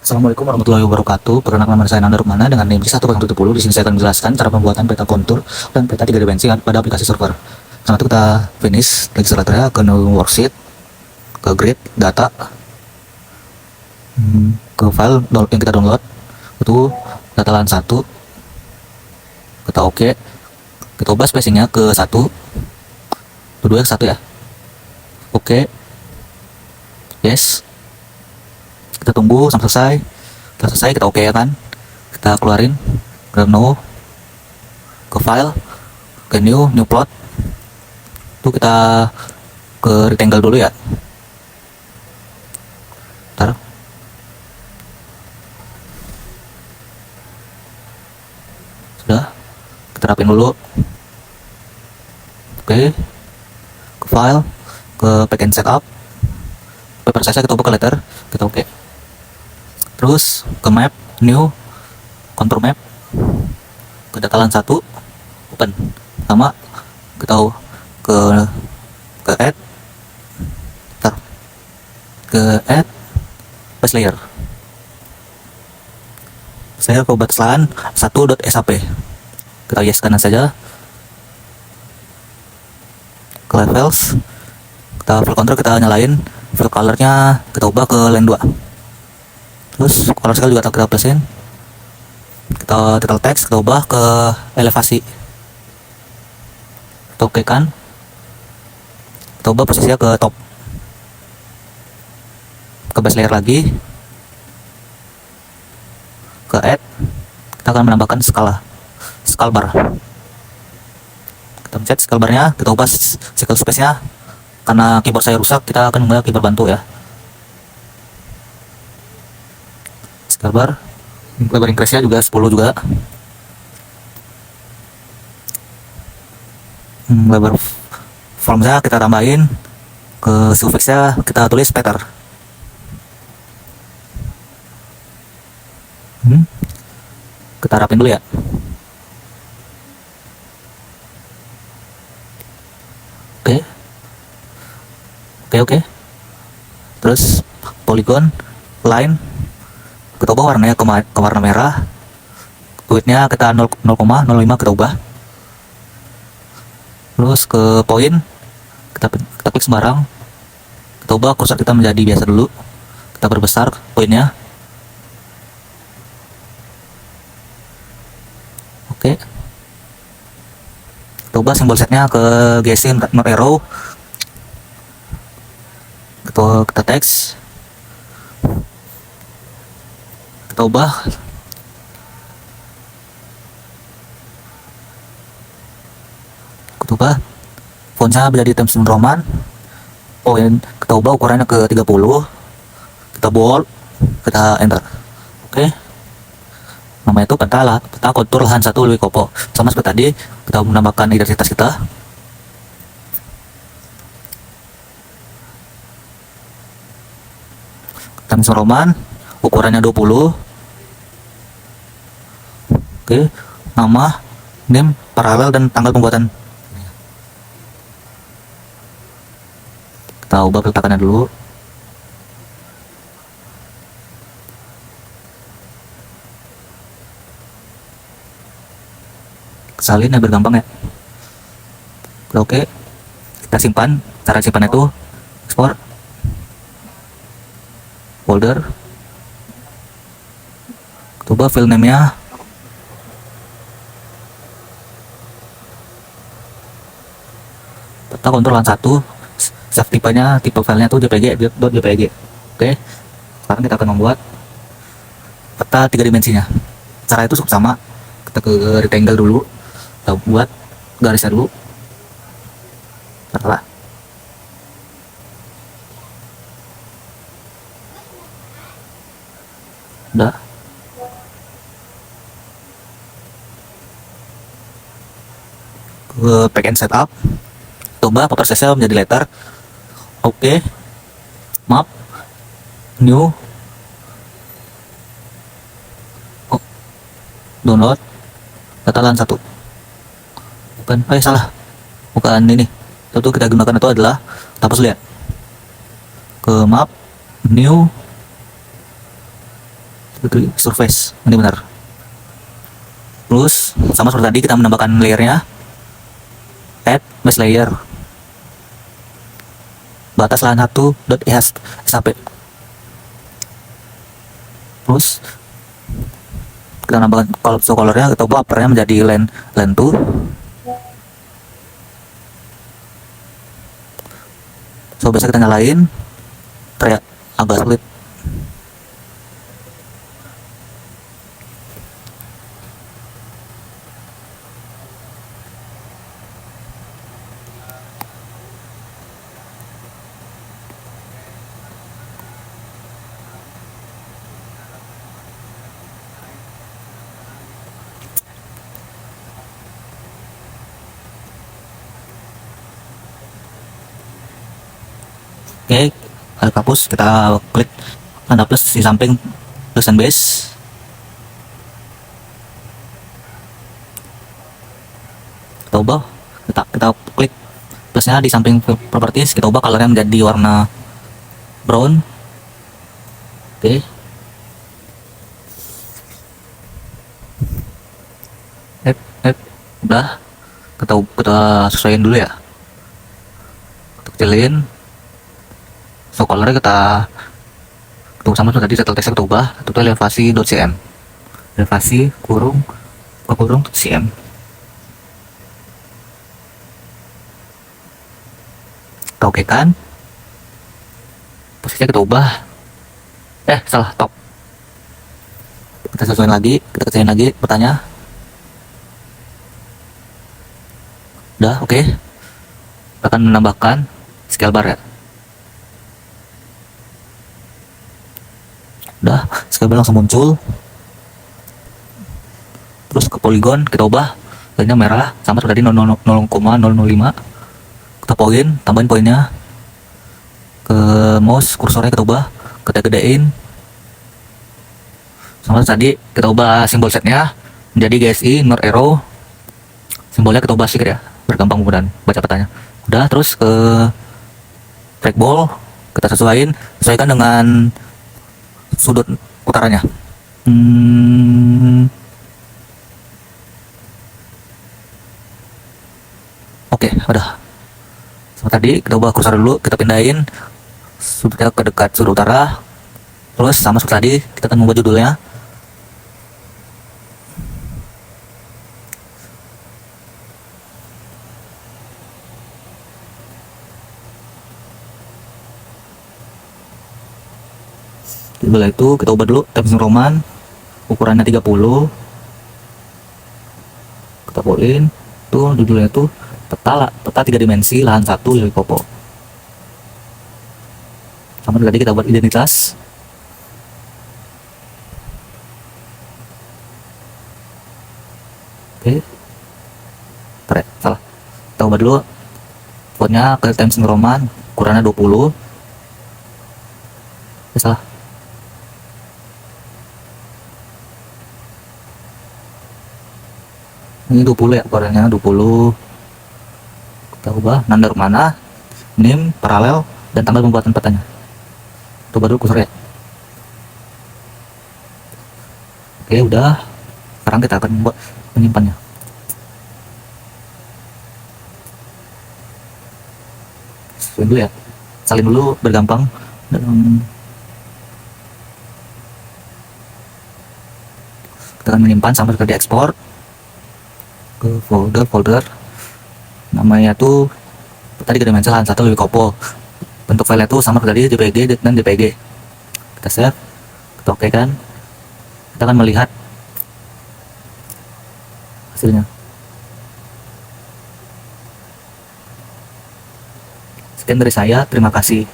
Assalamualaikum warahmatullahi wabarakatuh. Perkenalkan, nama saya Nanda Rukmana dengan NIM 1070. Di sini saya akan menjelaskan cara pembuatan peta kontur dan peta 3 dimensi pada aplikasi server. Setelah itu kita finish, klik selatnya ke new worksheet, ke grid, data, ke file yang kita download, itu data LAN 1, kita oke, kita ubah spacingnya ke 1, kedua ke 1 ya, oke, yes. Kita tunggu sampai selesai. Setelah selesai kita oke ya kan, kita keluarin ke no, ke file, ke new plot, itu kita ke rectangle dulu ya. Ntar sudah, kita rapin dulu. Oke, ke file, ke backend setup, paper size kita ubah ke letter, kita oke. Terus ke map, new, contour map, ke data LAN 1, open, sama kita ke add, ke add base layer, saya ke batas LAN 1.sap, kita yes kanan saja. Ke levels, kita fill control, kita nyalain fill colornya, kita ubah ke line 2. Terus color scale juga kita plusin, kita title text kita ubah ke elevasi, kita oke kan, kita ubah posisinya ke top, ke base layer lagi, ke add, kita akan menambahkan skala bar, kita pencet scale barnya, kita ubah circle space nya, karena keyboard saya rusak kita akan menggunakan keyboard bantu ya. Scale bar, lebar increase nya juga 10 juga. Lebar formnya kita tambahin, ke suffixnya kita tulis Peter. Kita rapin dulu ya. Oke. Terus polygon, line, kita ubah warnanya ke warna merah, widthnya kita 0,05 kita ubah. Terus ke poin, kita klik sembarang, kita ubah kursor kita menjadi biasa dulu, kita perbesar poinnya. Oke, kita ubah simbol setnya ke gesing not arrow, kita teks, kita ubah fontnya menjadi Times New Roman, kita ubah ukurannya ke 30, kita bold, kita enter. Oke, namanya itu peta kontur lahan 1 lebih kopo, sama seperti tadi kita menambahkan identitas kita. Times New Roman, ukurannya 20. Oke, nama, name, paralel, dan tanggal pembuatan. Kita ubah peletakannya dulu. Salin ya biar gampang ya. Oke, kita simpan. Cara simpan itu export folder, kita ubah file name nya peta kontur LAN 1, save tipenya, tipe filenya tuh .jpg. Oke, sekarang kita akan membuat peta 3 dimensinya. Cara itu sama, kita ke rectangle dulu, kita buat garisnya dulu, salah. Udah, ke backend setup, coba paper size menjadi letter. Oke, map, new, download data LAN 1, bukan, salah, bukan ini. Itu kita gunakan itu adalah apa lihat, ke map, new, surface ini benar. Terus sama seperti tadi kita menambahkan layernya, add mesh layer, batas lahan 1.shp. Terus kita nambahkan colornya, kita ubah uppernya menjadi len 2. So biasa kita nyalain, agak sulit. Oke, alat kapus kita klik tanda plus di samping plus dan base. Kita ubah, kita klik plusnya di samping properties, kita ubah colornya menjadi warna brown. Oke. Udah, kita sesuaiin dulu ya. Kita kecilin. So colornya kita sama tadi settle text kita ubah, itu elevasi.cm, elevasi kurung cm. Kita oke kan, posisinya kita ubah, salah, top. Kita sesuaiin lagi, kita kecilin lagi petanya. Udah oke. Kita akan menambahkan scale bar ya. Udah, scale bar langsung muncul. Terus ke polygon kita ubah, lainnya merah sama seperti tadi 0,005. Kita tambahin poinnya. Ke mouse kursornya kita ubah, kita gedein. Sama tadi kita ubah simbol setnya menjadi GSI North Arrow. Simbolnya kita ubah sedikit ya, bergampang kemudian baca petanya. Udah, terus ke trackball kita sesuaikan dengan sudut utaranya. Oke, udah. Seperti tadi kita ubah kursor dulu, kita pindahin sudutnya ke dekat sudut utara. Terus sama seperti tadi kita akan membuat judulnya. Setelah itu kita ubah dulu Times New Roman, ukurannya 30. Kita polin tuh judulnya tuh peta 3 dimensi lahan 1 Lilikopo. Sama tadi kita buat identitas. Oke, salah, kita ubah dulu fontnya ke Times New Roman, ukurannya 20. Salah, ini 20 ya, ukurannya 20. Kita ubah nandar mana, name, paralel, dan tanggal pembuatan petanya. Coba dulu kursor ya. Oke, udah. Sekarang kita akan membuat menyimpannya. Sesuai dulu ya, salin dulu bergampang. Kita akan menyimpan sampai ke diekspor ke folder namanya tuh tadi kita dimensi lahan 1 Lilikopo. Bentuk file itu sama tadi JPG dan JPG. Kita save, kita oke kan, kita akan melihat hasilnya. Sekian dari saya, terima kasih.